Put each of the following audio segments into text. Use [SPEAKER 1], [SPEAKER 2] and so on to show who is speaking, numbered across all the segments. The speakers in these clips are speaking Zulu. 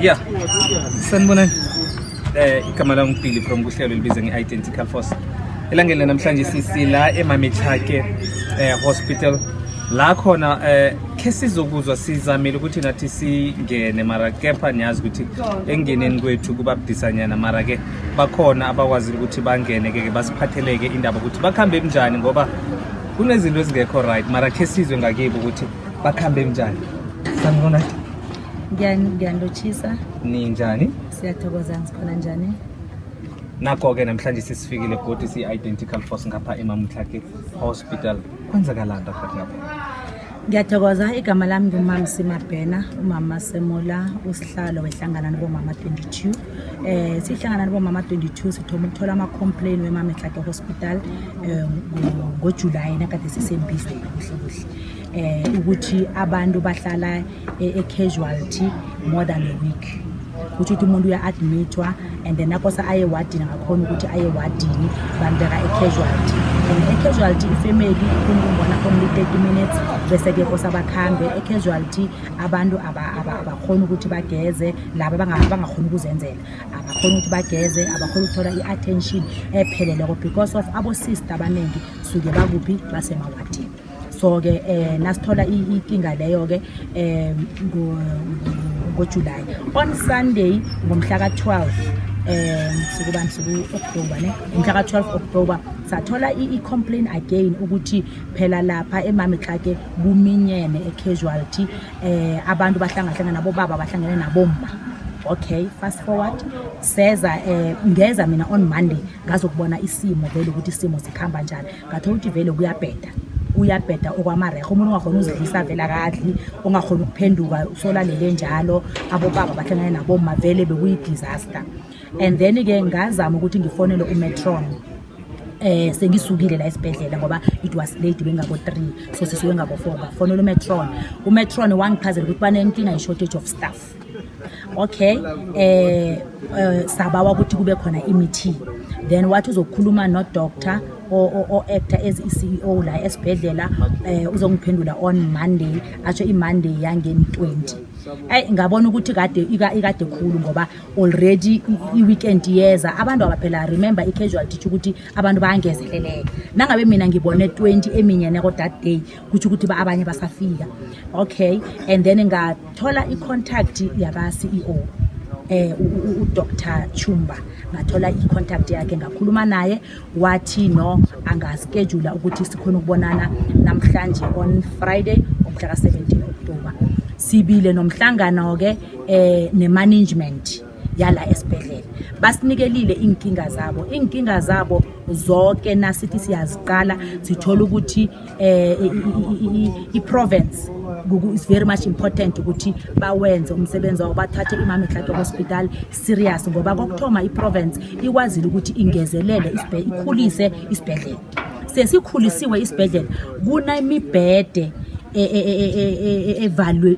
[SPEAKER 1] Yeah, sanibonani. Igama lami Billy from kuhlelo libiza nge-Identical Force. Elangeni namhlanje sisila eMamithake hospital. La khona ke sizokuzwa sizamile ukuthi nathi singene mara kepha niyazi ukuthi engeneni kwethu kubabudisanyana mara ke bakhona abakwazi ukuthi bangene ke basiphatheleke indaba ukuthi bakhambe njani ngoba kunezinto ezingekho right mara ke sizwe ngakibo ukuthi bakhambe njani. Sanibona.
[SPEAKER 2] Ngiyandochisa.
[SPEAKER 1] Ni njani?
[SPEAKER 2] Siyathokoza ngikhona njani?
[SPEAKER 1] Nakho ke namhlanje sisifike godi si-Identical Force ngapha eMamithake hospital. Kwenzakalani lapha lapha?
[SPEAKER 2] Ngiyathokoza igama lami ngumama Simabhena, umama Semola, usihlalo wehlangana nabomama 22. Sihlangana nabomama 22 sithoma ukuthola ama complaint weMamithake hospital ngoJuly nakade sisembisi kuhle ukuthi abantu bahlala casualty more than a week. Ukuthi umuntu uya-admitwa and then nakosa aye wadini ngakhona ukuthi aye wadini bandeka casualty and casualty ifamily kumbona only 30 minutes bese ke kosa bakhambe casualty abantu abakhona ukuthi bageze laba bangakhona ukuzenzela abakhona ukuthi bageze abakhona ukuthola i-attention ephelele because of abo sister abanengi suke bakuphi basemawadini. So ke nasithola inkinga leyo ke ngoJuly on Sunday ngomhla ka12 sikubani siku October ne ngomhla ka12 October sathola i-complaint again ukuthi phela lapha eMamithake kuminyene casualty abantu bahlangahlangana nabo baba bahlangene nabomma. Okay, fast forward seza ngeza mina on Monday ngazokubona isimo vele ukuthi isimo sikhamba njani ngathola ukuthi vele uyabheda okwamarehe umuntu ungakhona uzidlisa vela kadli ungakhona ukuphenduka usolalele njalo abo baba bahlangana nabo mavele bekuyi disaster. And then ke ngazama ukuthi ngifonele uMetron sengisukile la esibhedlela ngoba it was late bengabo 3 so sisuke ngabo 4 bafonela uMetron wangichazela ukuthi banenkinga shortage of staff. Okay, sabawa ukuthi kube khona i-meeting then wathi uzokhuluma no doctor o actor as CEO la esibhedlela uzongiphendula on Monday atsho iMonday yangeni 20. Ngabona ukuthi kade khulu ngoba already i-weekend yeza abantu abaphela remember i-casualty ukuthi abantu bayangezeleleka nangabe mina ngibone 20 eminyene ko that day kuthi ukuthi abanye basafika. Okay, and then ngathola i-contact yaba CEO uDr Chumba ngathola i-contact yakhe ngakhuluma naye wathi no angaschedule ukuthi sikhona ukubonana namhlanje on Friday umhla ka 17 October. Sibile nomhlangano ke ne-management yala esibhedlela basinikelile inkinga zabo zonke nasithi siyaziqala sithola ukuthi i-province is very much important ukuthi bawenze umsebenzi wabo bathathe iMamithake hospital serious ngoba kokuthoma i-province ikwazile ukuthi ingezelele ikhulise isibhedlela sesikhulisiwe isibhedlela kunemibhede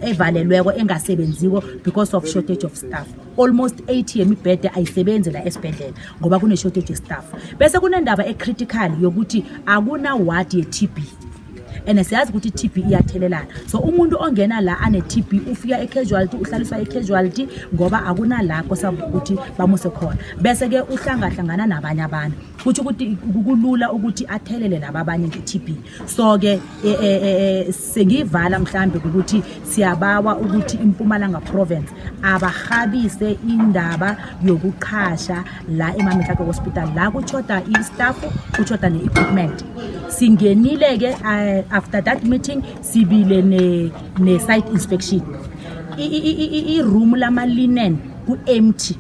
[SPEAKER 2] evalelweko engasebenziwo because of shortage of staff. Almost 80 yemibhede ayisebenzi la esibhedlela ngoba kune shortage of staff. Bese kunendaba critical yokuthi akuna ward ye TB and siyazi ukuthi TB iyathelelana so umuntu ongena la ane TB ufika casualty uhlaliswa casualty ngoba akuna la kosabu ukuthi bamuse khona bese ke uhlangahlangana nabanye abantu kuthi ukuthi kulula ukuthi athelele laba abanye ngeTB. So ke sengivala mhlambe ukuthi siyabawa ukuthi iMpumalanga province abahabise indaba yokuqhasha la eMamithake hospital la kuchoda istaff kuchoda neequipment. Singenile ke after that meeting sibile ne site inspection I room lama linen ku empty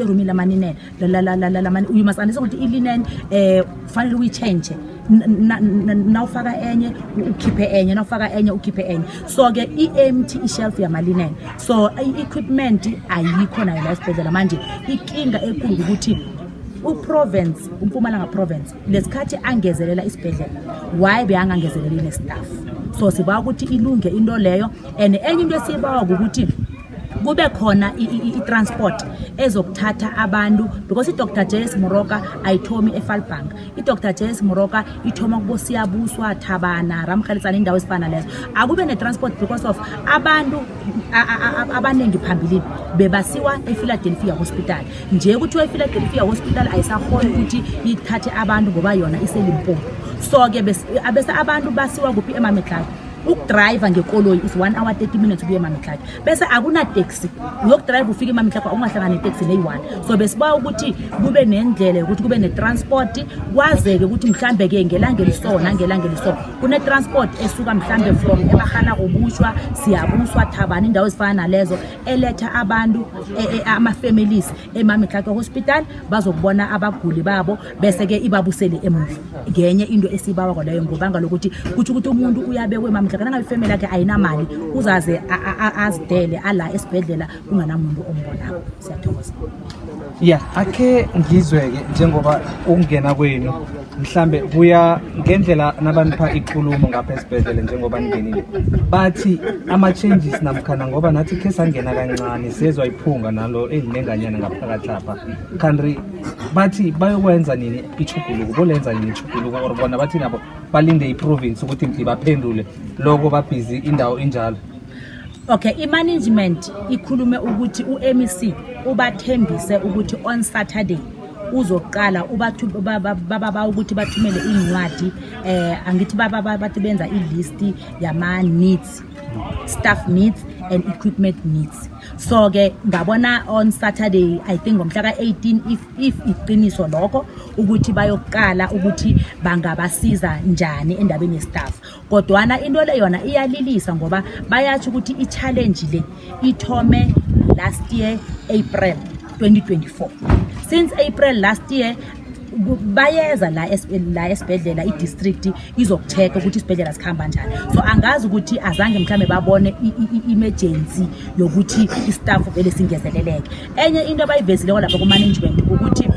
[SPEAKER 2] room lama linen la you must understand ukuthi ilinen fanele uyichange nawufaka enye ukhiphe enye nawufaka enye ukhiphe enye so ke i-empty i-shelf yamalinen so i-equipment ayikho nayo la esibhedlela manje inkinga enkulu ukuthi uProvince uMpumalanga province lesikhathi angezelela isibhedlela why beyangangezeleli nestaff so siba ukuthi ilunge into leyo and enye into esibawa ukuthi kube khona i-transport ezokuthatha abantu because iDr JS Moroka ayithomi eFalbank. iDr JS Moroka ithoma kubo Siyabuswa, Thabana, Ramkhalitsana, indawo ezifana lezo. Akube ne-transport because of abantu abaningi phambilini bebasiwa ePhiladelphia Hospital. Nje ukuthi ePhiladelphia Hospital ayisakhona ukuthi ithathe abantu ngoba yona iseLimpopo. So ke bese abantu basiwa kuphi eMametlhake. Ukudrive ngekoloyi is 1 hour 30 minutes ukuya eMametlhake. Bese akuna taxi. Uyokudrive ufike eMametlhake ungahlangana netaxi neyi1. So besiba ukuthi kube nendlela ukuthi kube netransport kwazeke ukuthi mhlambe ke ngelanga elisona kune transport esuka mhlambe from eBagana Kobushwa, Siyabuswa, Thabana, indawo ezifana nalezo eletha abantu ama families eMametlhake Hospital bazokubona abaguli babo bese ke ibabusele emuva. Ngenye into esibawa kwaleyo ngobanga lokuthi kuthi ukuthi umuntu uyabekwe eMametlhake kana ifamily yakhe ayinamali uzaze azidele ala esibhedlela kunganamuntu ombonako. Siyathokoza.
[SPEAKER 1] Yeah, akhe ngizweke njengoba ungena kwenu mhlambe kuya ngendlela nabanipha ikhulumo ngapha esibhedlela njengoba ningenile bathi ama changes namkhana ngoba nathi ke sangena kancane sezwa iphunga nalo elinenganyana ngaphakathi lapha country bathi bayokwenza nini ichuguluko bolenza nini ichuguluko or bona bathi nabo balinde iprovince ukuthi mhli baphendule lokho babhizi indawo injalo.
[SPEAKER 2] Okay, i-management ikhulume ukuthi uMEC ubathembise ukuthi on Saturday uzoqala baba ukuthi bathumele incwadi angithi bathi benza ilist yama needs, staff needs and equipment needs. So ke ngabona on Saturday I think ngomhla ka18 if iqiniso lokho ukuthi bayoqala ukuthi bangabasiza njani endabeni yestaff. Kodwana into le yona iyalilisa ngoba bayathi ukuthi i-challenge le ithome last year April 2024. Since April last year bayeza la esibhedlela idistrict izokucheck ukuthi isibhedlela sikhamba njani. So angazi ukuthi azange mhlambe babone emergency yokuthi istaff vele singezeleleke. Enye into abayivezile lapha ku management ukuthi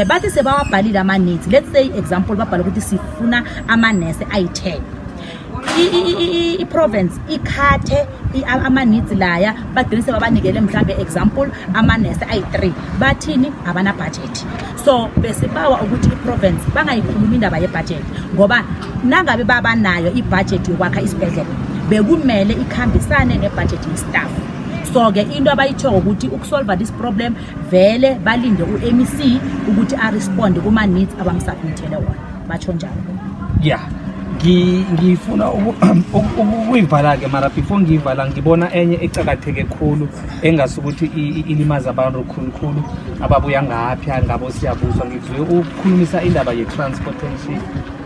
[SPEAKER 2] bathi sebawabhalile ama needs. Let's say example babhala ukuthi sifuna ama nurse ayi10. I-province ikhathe ama needs laya bagcine babanikele mhlambe example ama nurse ayi3 bathini abana budget. So besibawa ukuthi iprovince bangayikhuluma indaba yebudget ngoba nangabe babanayo ibudget yokwakha isibhedlela bekumele ikhambisane nebudget yestaff. So ke into abayithoka ukuthi ukusolve this problem vele balinde uMEC ukuthi a respond kuma needs abamsubmithele wona batsho njalo.
[SPEAKER 1] Yeah, ngifuna ukuyivala ke mara before ngiyivala ngibona enye ecakatheke khulu engasukuthi ilimaza abantu khulu ababuya ngapha ngabo Siyabuswa. Ngizwe ukukhulumisa indaba ye transportation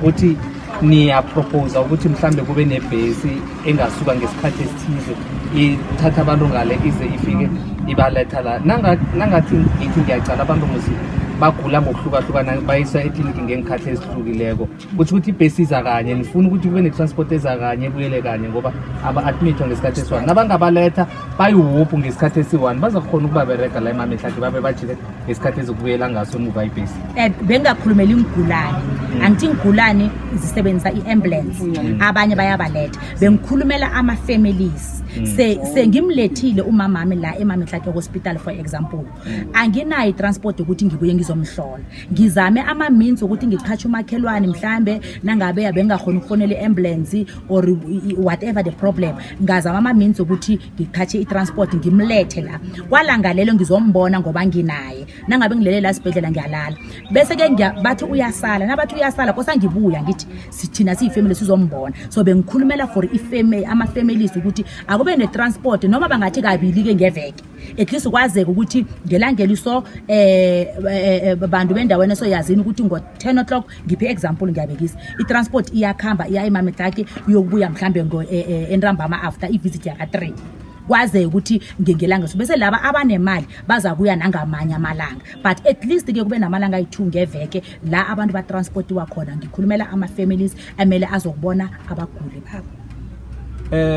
[SPEAKER 1] uthi niya propose ukuthi mhlambe kube nebhesi engasuka ngesikhathi esithize ithatha abantu ngale ize ifike ibaletha la nangathi ngithi ngiyacala abantu muzi bagula ngokuhlukahlukana bayisa ekliniki ngengikhathi ezihlukileko kuthi ukuthi ibhesi iza kanye nifuna ukuthi kube netransport eza kanye ebuyele kanye ngoba aba-admithwa ngesikhathi esi-1 nabangabaletha bayiwuphu ngesikhathi esi-1 bazakhona ukubaberega la eMametlhake babe bajile ngesikhathi ezokubuyela ngaso emuva ibhesi.
[SPEAKER 2] Bengakhulumela ingulane angithi ingulane zisebenzisa i-ambulance abanye bayabaletha bengikhulumela ama-families sengimlethile umamami la eMametlhake Hospital for example anginayo i-transport ukuthi ngibuye ngizomhlola ngizame ama-means ukuthi ngiqhatshe umakhelwane mhlambe nangabe abengakhona ukufonela i-ambulance or whatever the problem ngazama ama-means ukuthi ngiqhatshe i-transport ngimlethe la kwalangalelo ngizombona ngoba nginaye nangabe ngilele la esibhedlela ngiyalala bese ke bathi uyasala nabathi uyasala kosa ngibuya ngithi sithina siyifamily sizombona. So bengikhulumela for ifamily ama-families ukuthi akube netransport noma bangathi kabili ke ngeveke at least kwazeke ukuthi ngelangeli so bantu bendaweni so yazini ukuthi ngo10 o'clock ngiphe example ngiyabekisa i-transport iyakhamba iya eMametlhake iyokubuya mhlambe enrambama after i-visit yaka3 kwaze ukuthi ngengelanga so bese laba abanemali baza kuya nangamanye amalanga but at least ke kube namalanga ayi2 ngeveke la abantu ba transport wakhona. Ngikhulumela ama-families amele azokubona abaguli babo.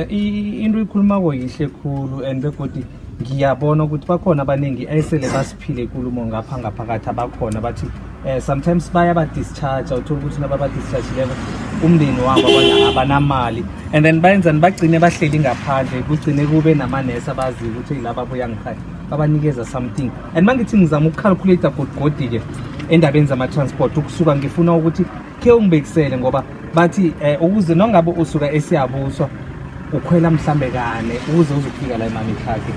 [SPEAKER 1] Into ikhuluma koyihle khulu and begodi ngiyabona ukuthi bakhona abaningi esele basiphile inkulumo ngapha ngaphakathi abakhona bathi sometimes baya discharge uthola ukuthi nababa discharge umndeni wabo abanamali and then bayenzani bagcine bahleli ngaphandle kugcine kube namanesi abazi ukuthi laba buya ngikhaya babanikeza something. And mangithi ngizama ukucalculate godigodi ke endabeni zama-transport ukusuka ngifuna ukuthi ke ungibekisele ngoba bathi ukuze nongabe usuka eSiyabuswa ukhwela mhlambe kane ukuze uzofika la eMamithake.